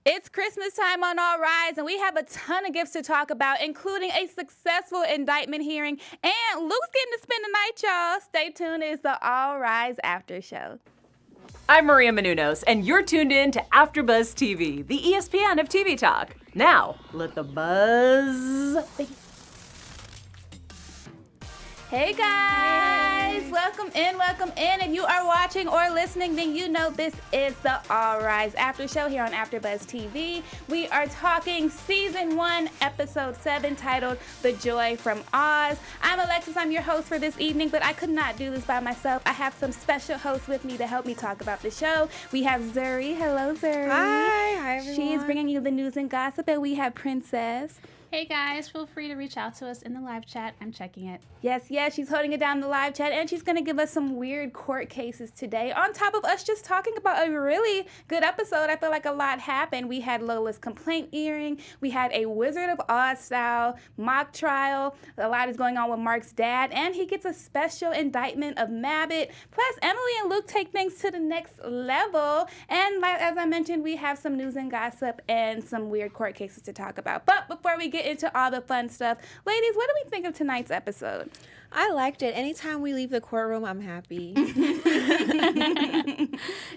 It's Christmas time on All Rise, and we have a ton of gifts to talk about, including a successful indictment hearing, and Luke's getting to spend the night, y'all. Stay tuned. It's the All Rise After Show. I'm Maria Menounos, and you're tuned in to AfterBuzz TV, the ESPN of TV talk. Now, let the buzz begin. Hey guys, welcome in, welcome in. If you are watching or listening, then you know this is the All Rise After Show here on AfterBuzz TV. We are talking Season 1, Episode 7, titled The Joy from Oz. I'm Alexis, I'm your host for this evening, but I could not do this by myself. I have some special hosts with me to help me talk about the show. We have Zuri. Hello, Zuri. Hi everyone. She's bringing you the news and gossip, and we have Princess. Hey guys, feel free to reach out to us in the live chat. I'm checking it. Yes, she's holding it down in the live chat, and she's going to give us some weird court cases today. On top of us just talking about a really good episode, I feel like a lot happened. We had Lola's complaint hearing. We had a Wizard of Oz style mock trial. A lot is going on with Mark's dad, and he gets a special indictment of Mabbit. Plus, Emily and Luke take things to the next level. And as I mentioned, we have some news and gossip and some weird court cases to talk about. But before we get into all the fun stuff, ladies, what do we think of tonight's episode? I liked it. Anytime we leave the courtroom, I'm happy.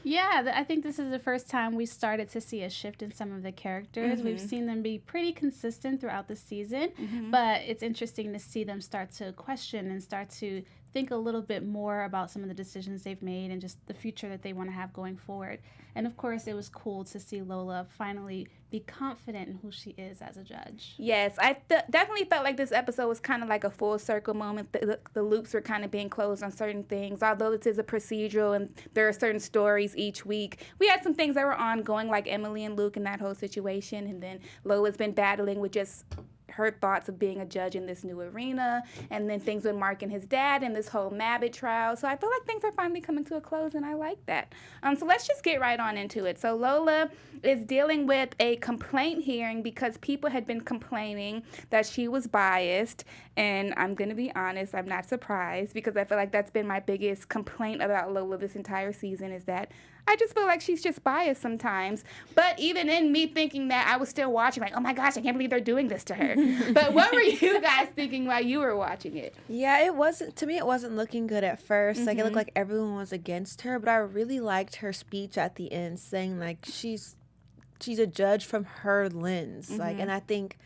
Yeah, I think this is the first time we started to see a shift in some of the characters. We've seen them be pretty consistent throughout the season, but it's interesting to see them start to question and start to think a little bit more about some of the decisions they've made and just the future that they want to have going forward. And of course, it was cool to see Lola finally be confident in who she is as a judge. Yes, I definitely felt like this episode was kind of like a full circle moment. The loops were kind of being closed on certain things. Although this is a procedural and there are certain stories each week, we had some things that were ongoing, like Emily and Luke and that whole situation. And then Lola's been battling with just her thoughts of being a judge in this new arena, and then things with Mark and his dad and this whole Mabbit trial. So I feel like things are finally coming to a close, and I like that. So let's just get right on into it. So Lola is dealing with a complaint hearing because people had been complaining that she was biased, and I'm going to be honest, I'm not surprised, because I feel like that's been my biggest complaint about Lola this entire season, is that I just feel like she's just biased sometimes. But even in me thinking that, I was still watching, like, oh my gosh, I can't believe they're doing this to her. But what were you guys thinking while you were watching it? Yeah, it wasn't looking good at first. Like, it looked like everyone was against her, but I really liked her speech at the end saying, like, she's a judge from her lens. Like, and I think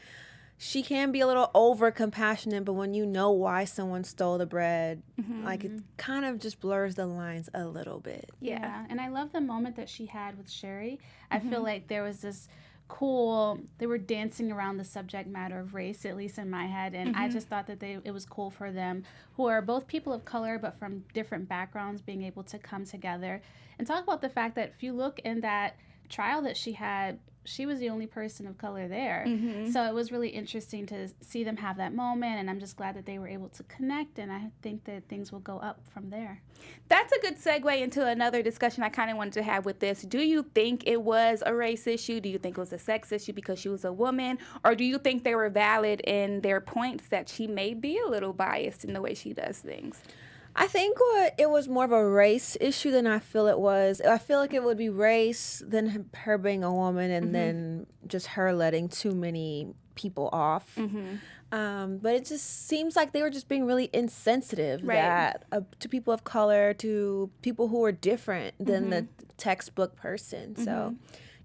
she can be a little over compassionate, but when you know why someone stole the bread, like, it kind of just blurs the lines a little bit. Yeah, and I love the moment that she had with Sherry. I feel like there was this they were dancing around the subject matter of race, at least in my head, and I just thought that it was cool for them, who are both people of color but from different backgrounds, being able to come together and talk about the fact that if you look in that trial that she had, she was the only person of color there. So it was really interesting to see them have that moment, and I'm just glad that they were able to connect, and I think that things will go up from there. That's a good segue into another discussion I kind of wanted to have with this. Do you think it was a race issue? Do you think it was a sex issue because she was a woman? Or do you think they were valid in their points that she may be a little biased in the way she does things? I think it was more of a race issue than I feel it was. I feel like it would be race, then her being a woman, and then just her letting too many people off. But it just seems like they were just being really insensitive to people of color, to people who were different than the textbook person. So,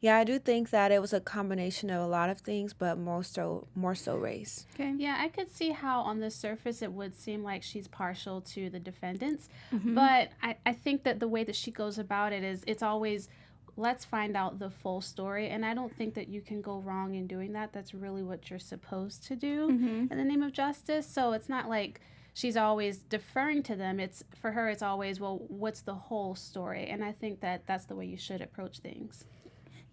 yeah, I do think that it was a combination of a lot of things, but more so race. Okay. Yeah, I could see how on the surface it would seem like she's partial to the defendants, but I think that the way that she goes about it is it's always, let's find out the full story, and I don't think that you can go wrong in doing that. That's really what you're supposed to do in the name of justice. So it's not like she's always deferring to them. For her, it's always, well, what's the whole story? And I think that that's the way you should approach things.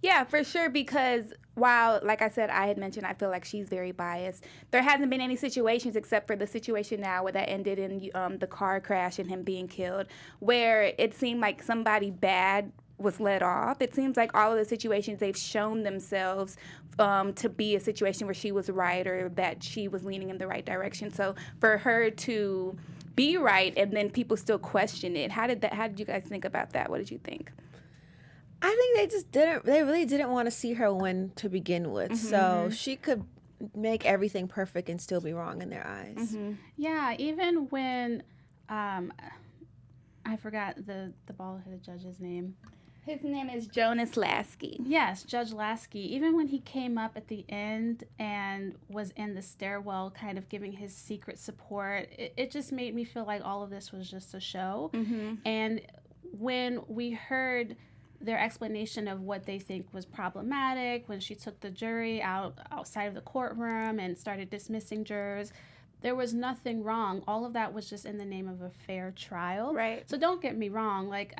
Yeah, for sure, because while, like I said, I had mentioned I feel like she's very biased, there hasn't been any situations except for the situation now where that ended in the car crash and him being killed, where it seemed like somebody bad was let off. It seems like all of the situations they've shown themselves to be a situation where she was right or that she was leaning in the right direction. So for her to be right and then people still question it, how did you guys think about that? What did you think? I think they really didn't want to see her win to begin with. So she could make everything perfect and still be wrong in their eyes. Yeah, even when I forgot the bald-headed judge's name. His name is Jonas Lasky. Yes, Judge Lasky. Even when he came up at the end and was in the stairwell kind of giving his secret support, it just made me feel like all of this was just a show. And when we heard their explanation of what they think was problematic, when she took the jury outside of the courtroom and started dismissing jurors, there was nothing wrong. All of that was just in the name of a fair trial. Right. So don't get me wrong. Like,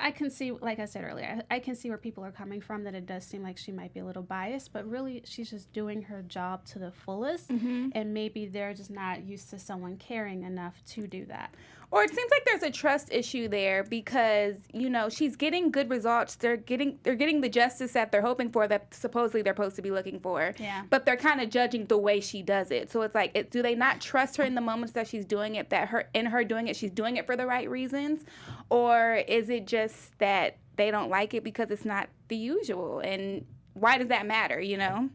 I can see, like I said earlier, I can see where people are coming from, that it does seem like she might be a little biased, but really she's just doing her job to the fullest, and maybe they're just not used to someone caring enough to do that. Or it seems like there's a trust issue there because, you know, she's getting good results. They're getting the justice that they're hoping for, that supposedly they're supposed to be looking for. Yeah. But they're kind of judging the way she does it. So it's like, do they not trust her in the moments that she's doing it, that her doing it, she's doing it for the right reasons? Or is it just that they don't like it because it's not the usual? And why does that matter, you know?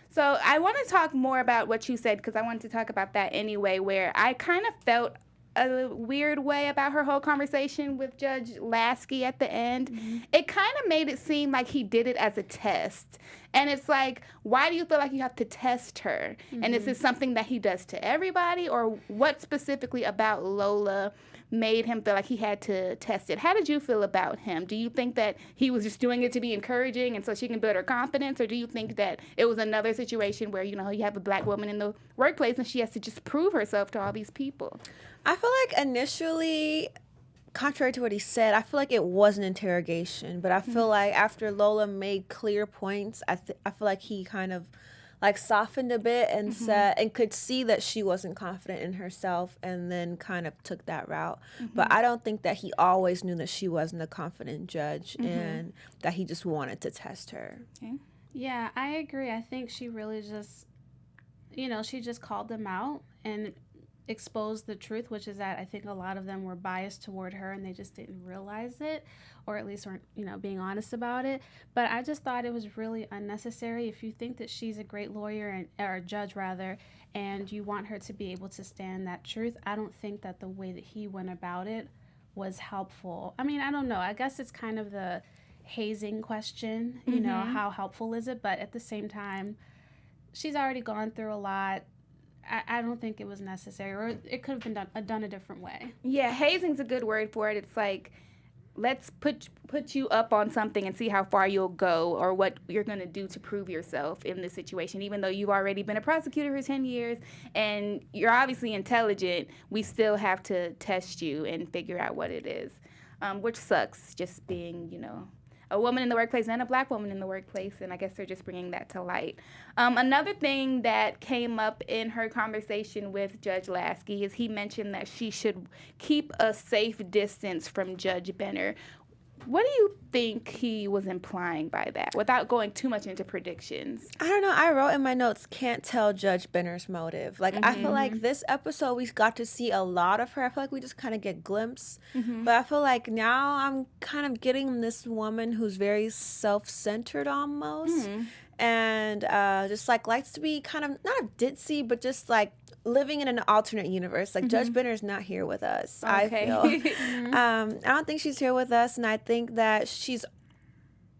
So I want to talk more about what you said, because I wanted to talk about that anyway, where I kind of felt a weird way about her whole conversation with Judge Lasky at the end. It kind of made it seem like he did it as a test. And it's like, why do you feel like you have to test her? And is this something that he does to everybody? Or what specifically about Lola made him feel like he had to test it? How did you feel about him? Do you think that he was just doing it to be encouraging and so she can build her confidence? Or do you think that it was another situation where, you know, you have a black woman in the workplace and she has to just prove herself to all these people? I feel like initially, contrary to what he said, I feel like it was an interrogation. But I feel like after Lola made clear points, I feel like he kind of like softened a bit and said, and could see that she wasn't confident in herself, and then kind of took that route. But I don't think that he always knew that she wasn't a confident judge, and that he just wanted to test her. Okay. Yeah, I agree. I think she really just, you know, she just called them out and exposed the truth, which is that I think a lot of them were biased toward her and they just didn't realize it, or at least weren't, you know, being honest about it. But I just thought it was really unnecessary. If you think that she's a great lawyer, or a judge rather, and you want her to be able to stand that truth, I don't think that the way that he went about it was helpful. I mean, I don't know. I guess it's kind of the hazing question, you know, how helpful is it? But at the same time, she's already gone through a lot. I don't think it was necessary, or it could have been done a different way. Yeah, hazing's a good word for it. It's like, let's put you up on something and see how far you'll go, or what you're going to do to prove yourself in this situation. Even though you've already been a prosecutor for 10 years and you're obviously intelligent, we still have to test you and figure out what it is, which sucks, just being, you know, a woman in the workplace and a black woman in the workplace, and I guess they're just bringing that to light. Another thing that came up in her conversation with Judge Lasky is he mentioned that she should keep a safe distance from Judge Benner. What do you think he was implying by that, without going too much into predictions? I don't know. I wrote in my notes, can't tell Judge Benner's motive. Like, I feel like this episode, we got to see a lot of her. I feel like we just kind of get a glimpse. But I feel like now I'm kind of getting this woman who's very self-centered almost. And just, like, likes to be kind of, not a ditzy, but just, like, living in an alternate universe. Like, Judge Benner's not here with us, I feel. I don't think she's here with us, and I think that she's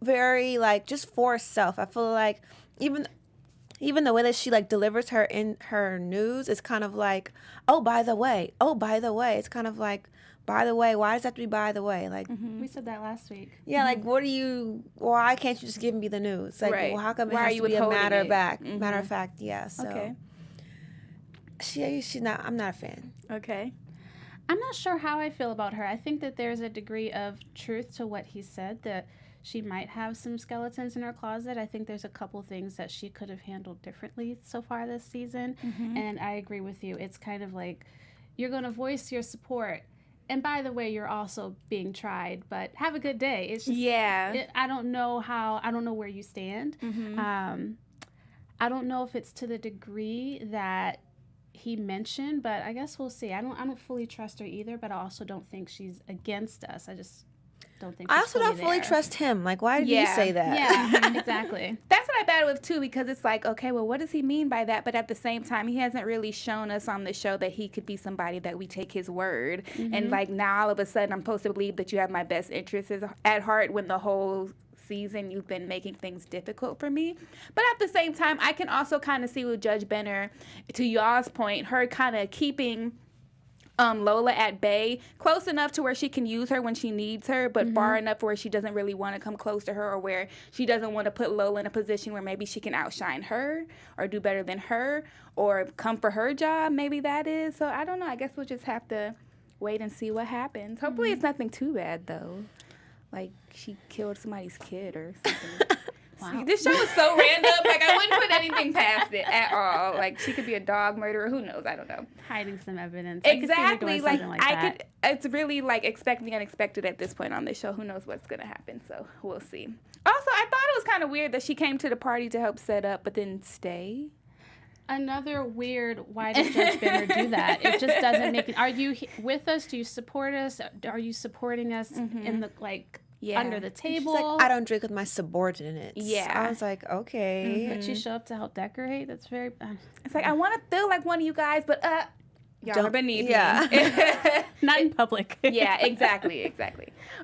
very, like, just for herself. I feel like even the way that she, like, delivers her news is kind of like, oh, by the way. It's kind of like, by the way, why does it have to be by the way? Like, We said that last week. yeah, like, why can't you just give me the news? Like, Right. well, how come it Why has are you to be a withholding matter it? of fact, yeah, so. Okay. I'm not a fan. Okay. I'm not sure how I feel about her. I think that there's a degree of truth to what he said, that she might have some skeletons in her closet. I think there's a couple things that she could have handled differently so far this season. And I agree with you. It's kind of like, you're going to voice your support, and by the way, you're also being tried, but have a good day. It's just, I don't know where you stand. I don't know if it's to the degree that he mentioned, but I guess we'll see. I don't fully trust her either, but I also don't think she's against us. don't think I she's also don't fully there. trust him. Like, why did he Yeah. say that? Yeah, exactly. That's what I battle with too, because it's like, okay, well, what does he mean by that? But at the same time, he hasn't really shown us on the show that he could be somebody that we take his word. And like now, all of a sudden, I'm supposed to believe that you have my best interests at heart when the whole season you've been making things difficult for me. But at the same time, I can also kind of see with Judge Benner, to y'all's point, her kind of keeping Lola at bay, close enough to where she can use her when she needs her, but far enough where she doesn't really want to come close to her, or where she doesn't want to put Lola in a position where maybe she can outshine her or do better than her or come for her job. Maybe that is. So I don't know. I guess we'll just have to wait and see what happens. Hopefully it's nothing too bad, though. Like she killed somebody's kid or something. Wow. This show is so random. Like, I wouldn't put anything past it at all. Like, she could be a dog murderer. Who knows? I don't know. Hiding some evidence. Exactly. Like I could. It's really like expect the unexpected at this point on this show. Who knows what's gonna happen? So we'll see. Also, I thought it was kind of weird that she came to the party to help set up, but didn't stay. Another weird, why did Judge Benner do that? It just doesn't make it. Are you with us? Do you support us? Are you supporting us in the, like, under the table? She's like, I don't drink with my subordinates. Yeah. I was like, okay. But you show up to help decorate? That's very... It's like, I want to feel like one of you guys, but y'all are beneath me. Not in public. Yeah, exactly.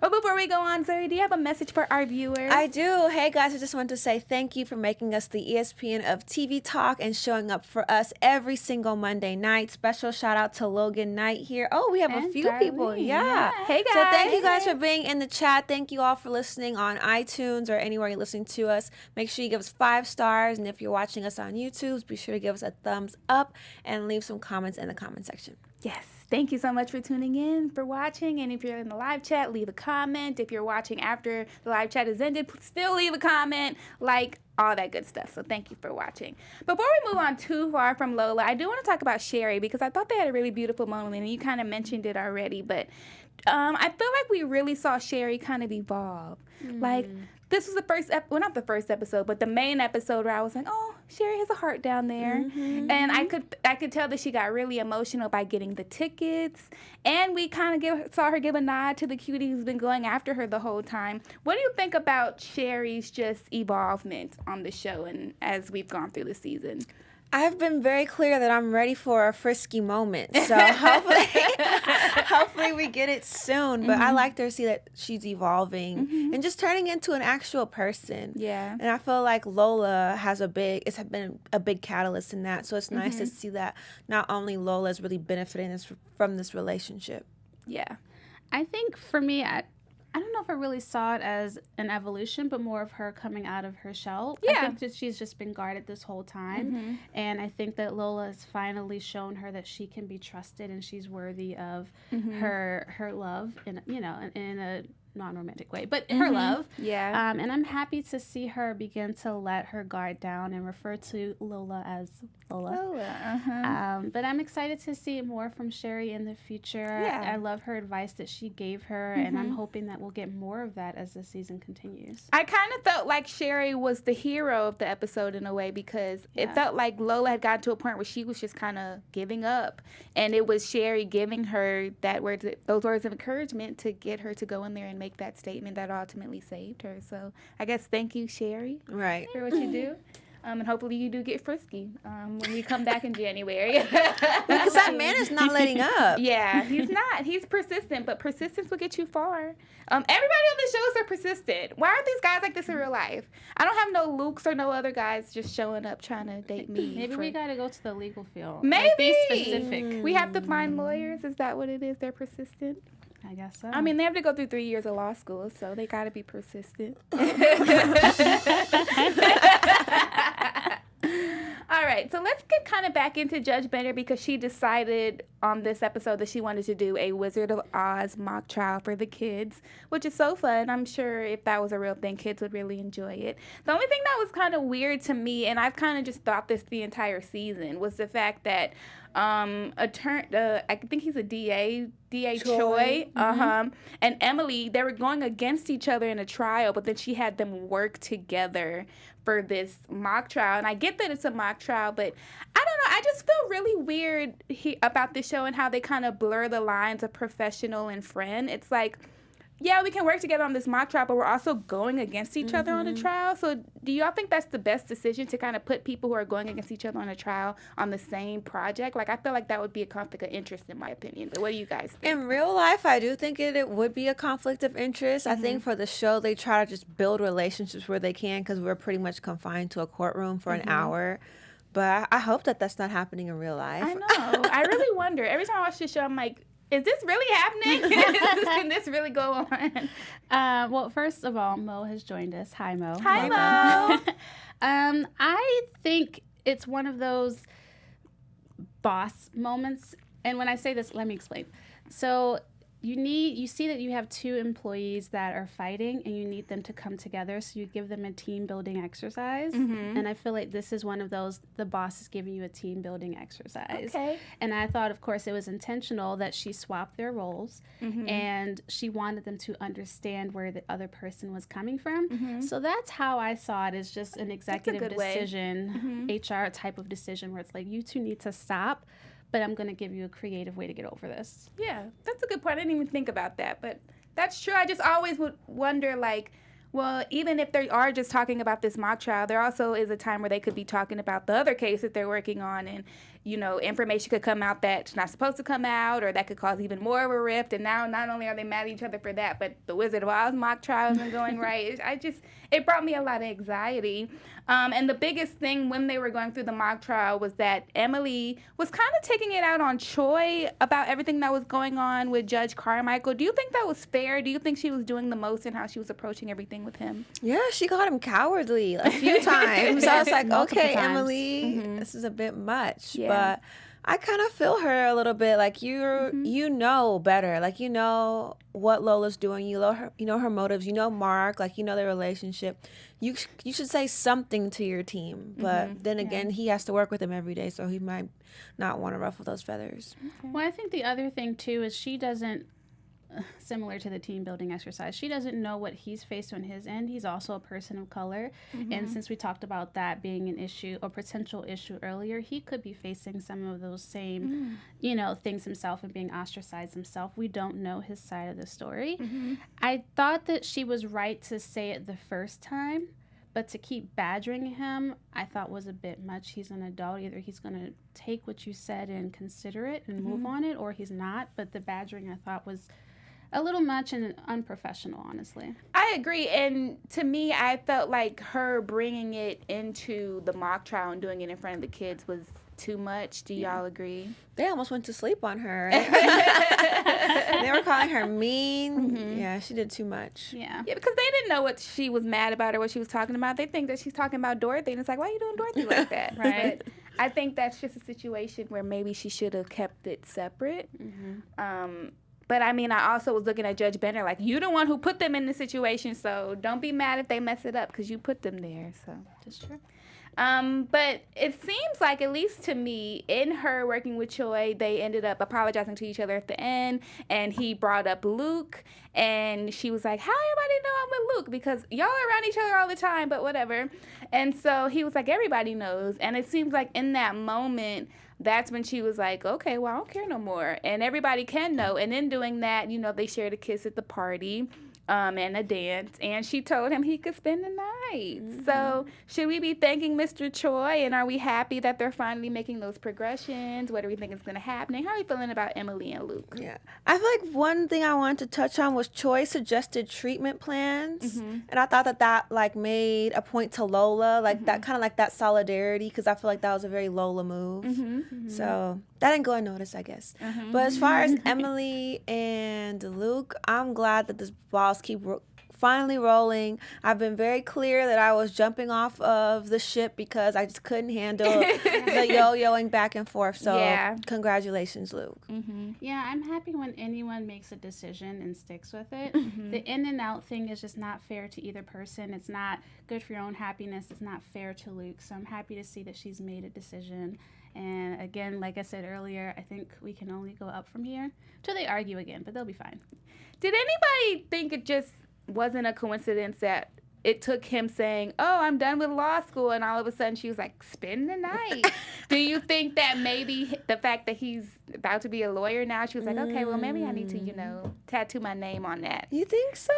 Well, before we go on, Zoe, do you have a message for our viewers? I do. Hey, guys, I just wanted to say thank you for making us the ESPN of TV Talk and showing up for us every single Monday night. Special shout out to Logan Knight here. Oh, we have a And few Darlene. people. Yeah. Hey, guys. So thank you guys for being in the chat. Thank you all for listening on iTunes or anywhere you're listening to us. Make sure you give us 5 stars. And if you're watching us on YouTube, be sure to give us a thumbs up and leave some comments in the comment section. Yes. Thank you so much for tuning in, for watching. And if you're in the live chat, leave a comment. If you're watching after the live chat has ended, still leave a comment, like all that good stuff. So thank you for watching. Before we move on too far from Lola, I do want to talk about Sherry because I thought they had a really beautiful moment, and you kind of mentioned it already. But I feel like we really saw Sherry kind of evolve. Like, this was the first, well, not the first episode, but the main episode where I was like, oh, Sherry has a heart down there. And I could tell that she got really emotional by getting the tickets. And we kind of saw her give a nod to the cutie who's been going after her the whole time. What do you think about Sherry's just evolvement on the show and as we've gone through the season? I've been very clear that I'm ready for a frisky moment. So hopefully we get it soon. But I like to see that she's evolving and just turning into an actual person. Yeah. And I feel like Lola it's been a big catalyst in that. So it's nice to see that not only Lola is really benefiting from this relationship. Yeah. I think for me, I don't know if I really saw it as an evolution, but more of her coming out of her shell. Yeah. I think that she's just been guarded this whole time. And I think that Lola has finally shown her that she can be trusted and she's worthy of her love in a non-romantic way, but her love. Yeah. And I'm happy to see her begin to let her guard down and refer to Lola as Lola. But I'm excited to see more from Sherry in the future. Yeah. I love her advice that she gave her, and I'm hoping that we'll get more of that as the season continues. I kind of felt like Sherry was the hero of the episode in a way because it felt like Lola had gotten to a point where she was just kind of giving up, and it was Sherry giving her those words of encouragement to get her to go in there and make that statement that ultimately saved her. So I guess thank you, Sherry, Right. for what you do. And hopefully you do get frisky when we come back in January. Because that man is not letting up. Yeah, he's not. He's persistent, but persistence will get you far. Everybody on the shows are persistent. Why aren't these guys like this in real life? I don't have no Lukes or no other guys just showing up trying to date me. Maybe we got to go to the legal field. Maybe. Like, be specific. We have to find lawyers. Is that what it is? They're persistent? I guess so. I mean, they have to go through 3 years of law school, so they got to be persistent. All right, so let's get kind of back into Judge Benner because she decided on this episode that she wanted to do a Wizard of Oz mock trial for the kids, which is so fun. I'm sure if that was a real thing, kids would really enjoy it. The only thing that was kind of weird to me, and I've kind of just thought this the entire season, was the fact that I think he's a DA Choi, and Emily, they were going against each other in a trial, but then she had them work together for this mock trial. And I get that it's a mock trial, but I don't know. I just feel really weird about this show and how they kind of blur the lines of professional and friend. It's like, yeah, we can work together on this mock trial, but we're also going against each other on the trial. So do y'all think that's the best decision, to kind of put people who are going against each other on a trial on the same project? Like, I feel like that would be a conflict of interest in my opinion. But what do you guys think? In real life, I do think it would be a conflict of interest. I think for the show, they try to just build relationships where they can, because we're pretty much confined to a courtroom for an hour. But I hope that that's not happening in real life. I know. I really wonder. Every time I watch this show, I'm like, is this really happening? Can this really go on? Well, first of all, Mo has joined us. Hi, Mo. Hi, Welcome. Mo. I think it's one of those boss moments. And when I say this, let me explain. So you see that you have two employees that are fighting, and you need them to come together, so you give them a team building exercise. And I feel like this is one of those, the boss is giving you a team building exercise. Okay. And I thought, of course, it was intentional that she swapped their roles, and she wanted them to understand where the other person was coming from. So that's how I saw it, as just an executive decision, HR type of decision, where it's like, you two need to stop, but I'm going to give you a creative way to get over this. Yeah, that's a good point. I didn't even think about that, but that's true. I just always would wonder, like, well, even if they are just talking about this mock trial, there also is a time where they could be talking about the other case that they're working on, and, you know, information could come out that's not supposed to come out, or that could cause even more of a rift. And now not only are they mad at each other for that, but the Wizard of Oz mock trial isn't going right. It brought me a lot of anxiety. And the biggest thing when they were going through the mock trial was that Emily was kind of taking it out on Choi about everything that was going on with Judge Carmichael. Do you think that was fair? Do you think she was doing the most in how she was approaching everything with him? Yeah, she called him cowardly a few times. I was like, Multiple okay, times. Emily, this is a bit much. Yeah. But I kind of feel her a little bit. Like, you know better. Like, you know what Lola's doing. You know her motives. You know Mark. Like, you know their relationship. You should say something to your team. But then again, he has to work with them every day, so he might not want to ruffle those feathers. Well, I think the other thing, too, is she doesn't, similar to the team building exercise, she doesn't know what he's faced on his end. He's also a person of color. And since we talked about that being an issue or potential issue earlier, he could be facing some of those same, you know, things himself and being ostracized himself. We don't know his side of the story. I thought that she was right to say it the first time, but to keep badgering him, I thought was a bit much. He's an adult. Either he's going to take what you said and consider it and move on it, or he's not. But the badgering, I thought, was a little much and unprofessional, honestly. I agree. And to me, I felt like her bringing it into the mock trial and doing it in front of the kids was too much. Do y'all agree? They almost went to sleep on her. They were calling her mean. Yeah, she did too much. Yeah. Yeah, because they didn't know what she was mad about or what she was talking about. They think that she's talking about Dorothy, and it's like, why are you doing Dorothy like that? Right. But I think that's just a situation where maybe she should have kept it separate. But I mean, I also was looking at Judge Benner like, you're the one who put them in the situation, so don't be mad if they mess it up because you put them there. So That's true. but it seems like, at least to me, in her working with Choi, they ended up apologizing to each other at the end, and he brought up Luke, and she was like, how everybody know I'm with Luke? Because y'all are around each other all the time, but whatever. And so he was like, everybody knows. And it seems like in that moment, that's when she was like, okay, well, I don't care no more. And everybody can know. And in doing that, you know, they shared a kiss at the party. And a dance, and she told him he could spend the night. So should we be thanking Mr. Choi, and are we happy that they're finally making those progressions? What do we think is going to happen? How are you feeling about Emily and Luke? Yeah. I feel like one thing I wanted to touch on was Choi suggested treatment plans. And I thought that like made a point to Lola, like that kind of like that solidarity, because I feel like that was a very Lola move. So that didn't go unnoticed, I guess. But as far as Emily and Luke, I'm glad that this balls keep finally rolling. I've been very clear that I was jumping off of the ship because I just couldn't handle the yo-yoing back and forth. So congratulations, Luke. Yeah, I'm happy when anyone makes a decision and sticks with it. The in and out thing is just not fair to either person. It's not good for your own happiness. It's not fair to Luke. So I'm happy to see that she's made a decision. And again, like I said earlier, I think we can only go up from here till they argue again, but they'll be fine. Did anybody think it just wasn't a coincidence that it took him saying, "Oh, I'm done with law school," and all of a sudden she was like, "Spend the night." Do you think that maybe the fact that he's about to be a lawyer now, she was like, "Okay, well, maybe I need to, tattoo my name on that." You think so?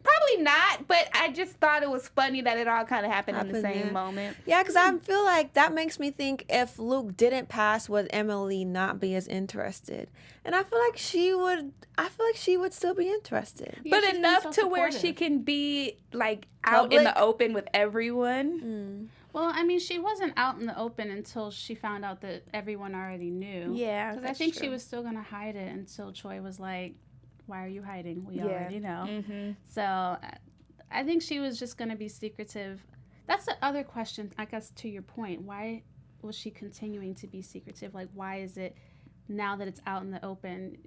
Probably not, but I just thought it was funny that it all kind of happened in the same moment. Yeah, because I feel like that makes me think if Luke didn't pass, would Emily not be as interested? And I feel like she would. I feel like she would still be interested. But enough to where she can be like out in the open with everyone. Well, I mean, she wasn't out in the open until she found out that everyone already knew. Yeah, because I think she was still gonna hide it until Troy was like, "Why are you hiding? We already know." Mm-hmm. So I think she was just going to be secretive. That's the other question, I guess, to your point. Why was she continuing to be secretive? Like, why is it now that it's out in the open?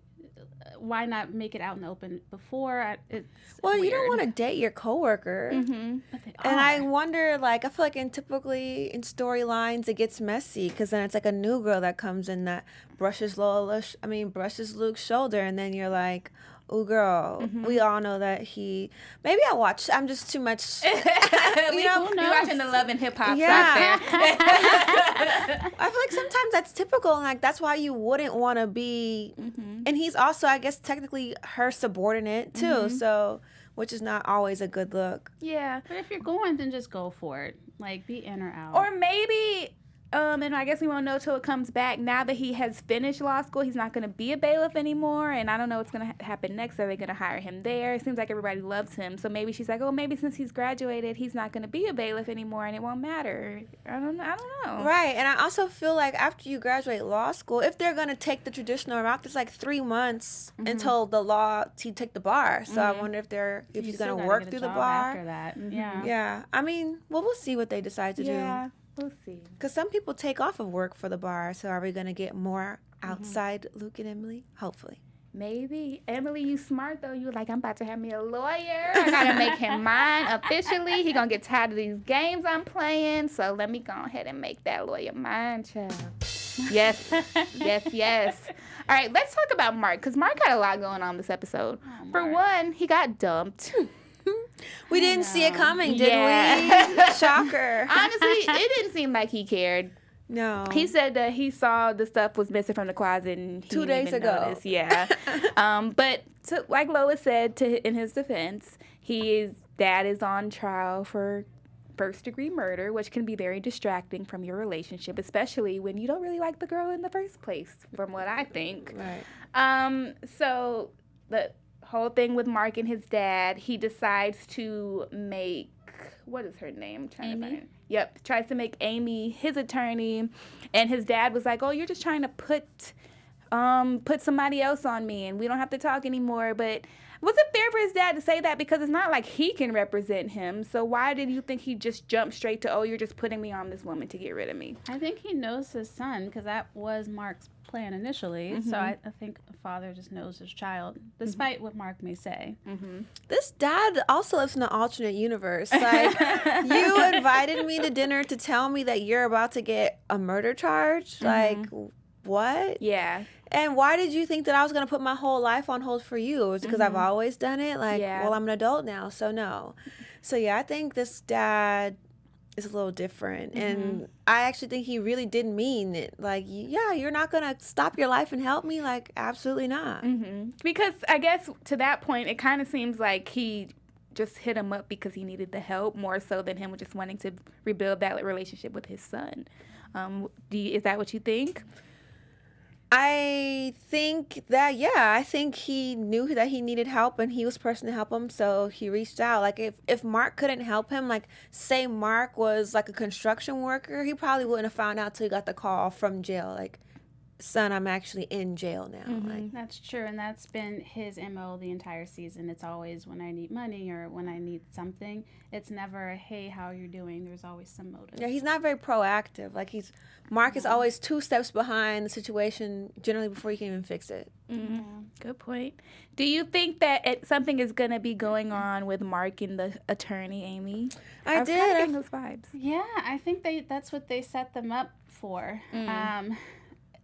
Why not make it out in the open before? It's weird. You don't weird. want to date your coworker. Mm-hmm. And I wonder, like, I feel like typically in storylines it gets messy because then it's like a new girl that comes in that brushes Luke's shoulder, and then you're like, "Ooh, girl, we all know that he." Maybe I'm just too much. You're watching the Love and Hip Hop out there. I feel like sometimes that's typical, and like that's why you wouldn't want to be. And he's also, I guess, technically her subordinate too. So, which is not always a good look. Yeah, but if you're going, then just go for it. Like, be in or out. Or maybe. And I guess we won't know till it comes back. Now that he has finished law school, he's not going to be a bailiff anymore, and I don't know what's going to happen next. Are they going to hire him there? It seems like everybody loves him, so maybe she's like, "Oh, maybe since he's graduated, he's not going to be a bailiff anymore, and it won't matter." I don't know. Right, and I also feel like after you graduate law school, if they're going to take the traditional route, there's like 3 months until you take the bar. So I wonder if he's going to work through the bar after that. Yeah. I mean, we'll see what they decide to do. Yeah. We'll see. Because some people take off of work for the bar, so are we going to get more outside Luke and Emily? Hopefully. Maybe. Emily, you smart, though. You were like, "I'm about to have me a lawyer. I got to make him mine officially. He going to get tired of these games I'm playing, so let me go ahead and make that lawyer mine, child." Yes. Yes. All right, let's talk about Mark, because Mark had a lot going on this episode. For one, he got dumped. We didn't see it coming, did we? Shocker. Honestly, it didn't seem like he cared. No. He said that he saw the stuff was missing from the closet and he 2 didn't days even ago. notice. Yeah. But like Lois said, in his defense, his dad is on trial for first-degree murder, which can be very distracting from your relationship, especially when you don't really like the girl in the first place, from what I think. Right. So the whole thing with Mark and his dad, he decides to make, what is her name? Amy? Yep, tries to make Amy his attorney, and his dad was like, "Oh, you're just trying to put somebody else on me, and we don't have to talk anymore." But was it fair for his dad to say that? Because it's not like he can represent him. So why did you think he just jumped straight to, "Oh, you're just putting me on this woman to get rid of me"? I think he knows his son, because that was Mark's plan initially. So I think a father just knows his child, despite what Mark may say. This dad also lives in an alternate universe. Like, you invited me to dinner to tell me that you're about to get a murder charge? Like, what? Yeah. And why did you think that I was going to put my whole life on hold for you? Was it because I've always done it? Like, well, I'm an adult now, so no. So, yeah, I think this dad is a little different. And I actually think he really did mean it. Like, yeah, you're not going to stop your life and help me? Like, absolutely not. Because I guess to that point, it kind of seems like he just hit him up because he needed the help more so than him just wanting to rebuild that relationship with his son. Is that what you think? I think that, I think he knew that he needed help and he was the person to help him, so he reached out. Like, if Mark couldn't help him, like, say Mark was, like, a construction worker, he probably wouldn't have found out till he got the call from jail, like, "Son, I'm actually in jail now." Like, That's true, and that's been his MO the entire season. It's always when I need money or when I need something. It's never, "Hey, how are you doing?" There's always some motive. yeah, he's not very proactive. Like, Mark is always 2 steps behind the situation, generally before he can even fix it. Good point. Do you think that something is going to be going on with Mark and the attorney, Amy? I was kinda getting those vibes. Yeah, I think that's what they set them up for.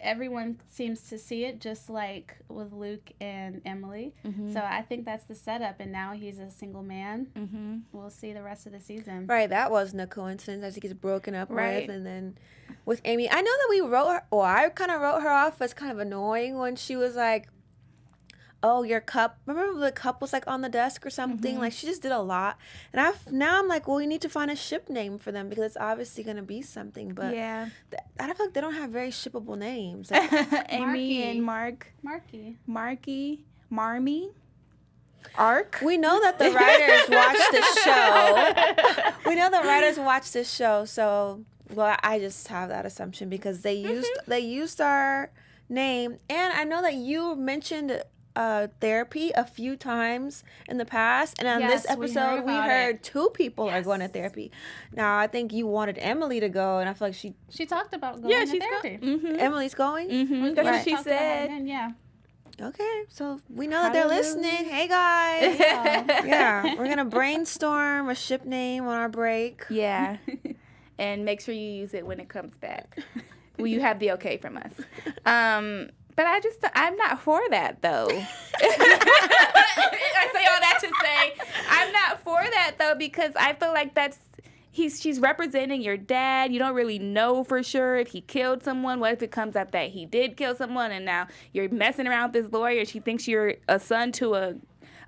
everyone seems to see it, just like with Luke and Emily. So I think that's the setup, and now he's a single man. We'll see the rest of the season. Right, that wasn't a coincidence as he gets broken up Right. with. And then with Amy, I know that we wrote her, or I kind of wrote her off as kind of annoying when she was like, oh, your cup. Remember the cup was like on the desk or something? Like she just did a lot. And now I'm like, well, we need to find a ship name for them because it's obviously going to be something. But Yeah. I don't feel like they don't have very shippable names. Like, Amy Marky. and Marky, Marmy, Ark. we know that the writers watch the show. We know the writers watch this show. So, well, I just have that assumption because they used our name. And I know that you mentioned therapy a few times in the past, and on Yes, this we episode we heard heard about it. 2 people are going to Yes. therapy. Now I think you wanted Emily to go, and I feel like She talked about going to therapy. Emily's going. That's what Right. she Talked about it said. again, yeah. Okay, so we know that they're Hallelujah. listening. Hey guys, yeah, we're gonna brainstorm a ship name on our break. Yeah. And make sure you use it when it comes back. Will you have the okay from us? But I'm not for that, though. I say all that to say I'm not for that, though, because I feel like she's representing your dad. You don't really know for sure if he killed someone. What if it comes out that he did kill someone and now you're messing around with this lawyer? She thinks you're a son to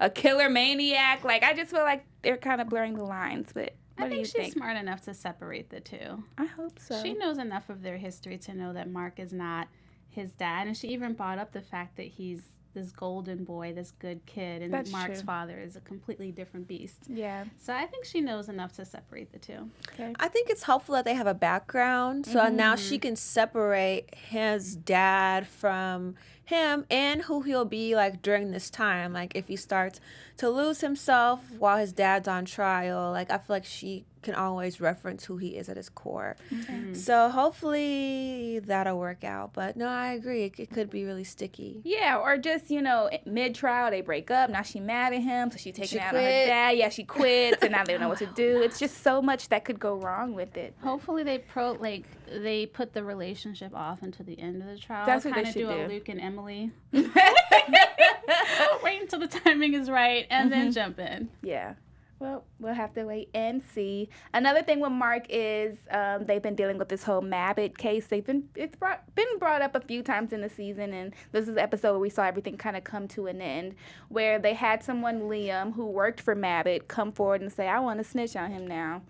a killer maniac. Like, I just feel like they're kind of blurring the lines. But I what do think you she's think? smart enough to separate the two. I hope so. She knows enough of their history to know that Mark is not his dad. And she even brought up the fact that he's this golden boy, this good kid, and That's Mark's true. father is a completely different beast. Yeah. So I think she knows enough to separate the two. Okay. I think it's helpful that they have a background, so now she can separate his dad from him and who he'll be like during this time. Like if he starts to lose himself while his dad's on trial, like I feel like she can always reference who he is at his core. So hopefully that'll work out. But no, I agree. It could be really sticky. Yeah, or just, mid-trial, they break up. Now she's mad at him, so she's taking She it out on her quit. dad. Yeah, she quits, and now they don't know what to do. It's just so much that could go wrong with it. Hopefully they put the relationship off until the end of the trial. That's what they Kind of should do a do. Luke and Emily. Wait until the timing is right and then jump in. Yeah. Well, we'll have to wait and see. Another thing with Mark is they've been dealing with this whole Mabbitt case. Been brought up a few times in the season, and this is the episode where we saw everything kind of come to an end, where they had someone, Liam, who worked for Mabbitt, come forward and say, I want to snitch on him now.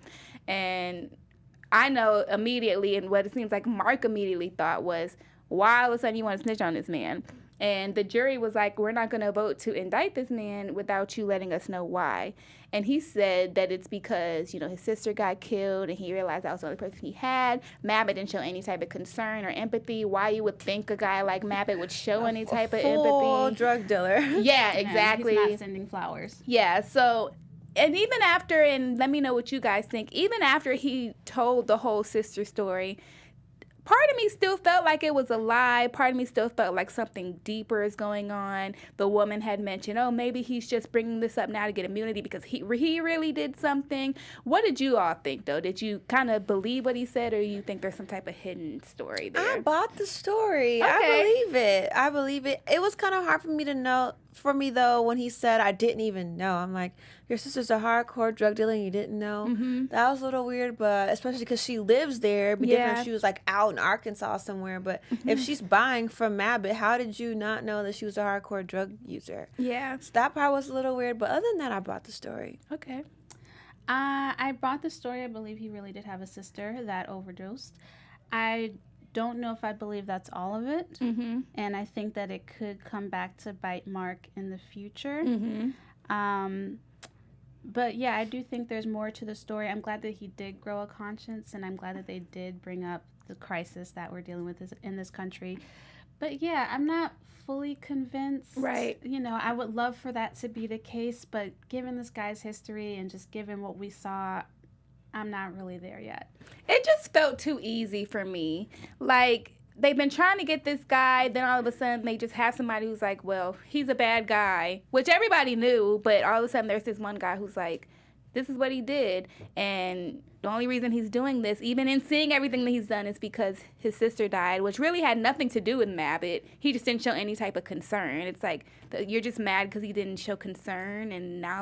And I know immediately, and what it seems like Mark immediately thought was, why all of a sudden you want to snitch on this man? And the jury was like, we're not going to vote to indict this man without you letting us know why. And he said that it's because, his sister got killed and he realized that was the only person he had. Mabbitt didn't show any type of concern or empathy. Why you would think a guy like Mabbitt would show any type of Full empathy. drug dealer. Yeah, And exactly. he's not sending flowers. Yeah, so, and even after, and let me know what you guys think, even after he told the whole sister story, part of me still felt like it was a lie. Part of me still felt like something deeper is going on. The woman had mentioned, oh, maybe he's just bringing this up now to get immunity because he really did something. What did you all think, though? Did you kind of believe what he said, or you think there's some type of hidden story there? I bought the story. Okay. I believe it. It was kind of hard for me though, when he said, I didn't even know. I'm like, your sister's a hardcore drug dealer and you didn't know? That was a little weird, but especially because she lives there. It'd be different if she was like out in Arkansas somewhere. But if she's buying from Mabbitt, how did you not know that she was a hardcore drug user? Yeah. So that part was a little weird, but other than that, I bought the story. Okay. I brought the story. I believe he really did have a sister that overdosed. I don't know if I believe that's all of it. And I think that it could come back to bite Mark in the future. But yeah, I do think there's more to the story. I'm glad that he did grow a conscience, and I'm glad that they did bring up the crisis that we're dealing with in this country. But yeah, I'm not fully convinced. Right. I would love for that to be the case, but given this guy's history and just given what we saw, I'm not really there yet. It just felt too easy for me. Like, they've been trying to get this guy, then all of a sudden they just have somebody who's like, well, he's a bad guy, which everybody knew, but all of a sudden there's this one guy who's like, this is what he did. And the only reason he's doing this, even in seeing everything that he's done, is because his sister died, which really had nothing to do with Mabit. He just didn't show any type of concern. It's like, you're just mad because he didn't show concern, and now